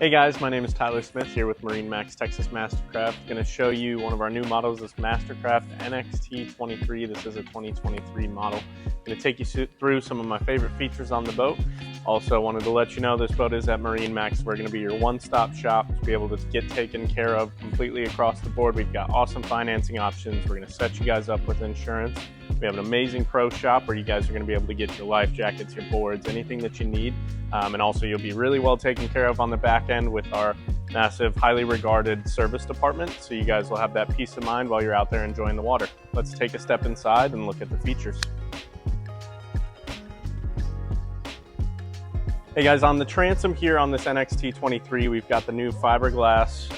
Hey guys, my name is Tyler Smith here with MarineMax Texas MasterCraft. Going to show you one of our new models, this MasterCraft NXT23. This is a 2023 model. Going to take you through some of my favorite features on the boat. Also wanted to let you know this boat is at MarineMax. We're going to be your one-stop shop to be able to get taken care of completely across the board. We've got awesome financing options. We're going to set you guys up with insurance. We have an amazing pro shop where you guys are going to be able to get your life jackets, your boards, anything that you need. And also you'll be really well taken care of on the back end with our massive, highly regarded service department. So you guys will have that peace of mind while you're out there enjoying the water. Let's take a step inside and look at the features. Hey guys, on the transom here on this NXT23, we've got the new fiberglass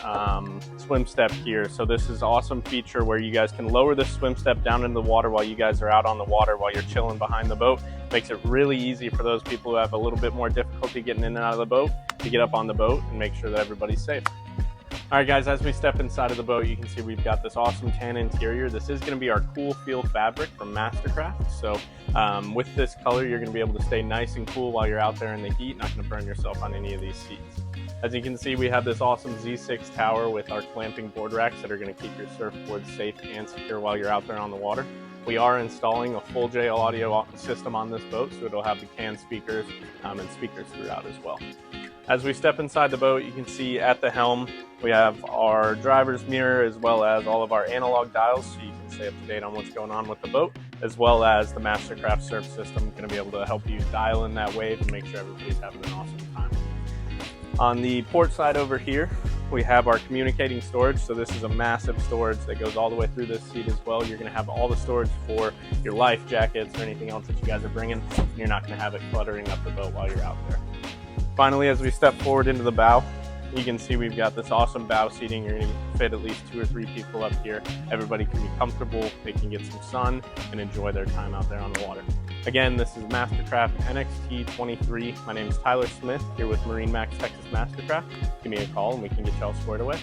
swim step here. So this is an awesome feature where you guys can lower the swim step down into the water while you guys are out on the water, while you're chilling behind the boat. Makes it really easy for those people who have a little bit more difficulty getting in and out of the boat to get up on the boat and make sure that everybody's safe. All right guys, as we step inside of the boat, you can see we've got this awesome tan interior. This is going to be our cool feel fabric from MasterCraft. So with this color, you're going to be able to stay nice and cool while you're out there in the heat, not going to burn yourself on any of these seats. As you can see, we have this awesome Z6 tower with our clamping board racks that are going to keep your surfboard safe and secure while you're out there on the water. We are installing a full JL audio system on this boat, so it'll have the CAN speakers and speakers throughout as well. As we step inside the boat, you can see at the helm, we have our driver's mirror as well as all of our analog dials, so you can stay up to date on what's going on with the boat, as well as the MasterCraft surf system, going to be able to help you dial in that wave and make sure everybody's having an awesome time. On the port side over here, we have our communicating storage. So this is a massive storage that goes all the way through this seat as well. You're going to have all the storage for your life jackets or anything else that you guys are bringing. And you're not going to have it cluttering up the boat while you're out there. Finally, as we step forward into the bow, you can see we've got this awesome bow seating. You're going to fit at least 2 or 3 people up here. Everybody can be comfortable, they can get some sun and enjoy their time out there on the water. Again, this is MasterCraft NXT23. My name is Tyler Smith here with MarineMax Texas MasterCraft. Give me a call and we can get y'all squared away.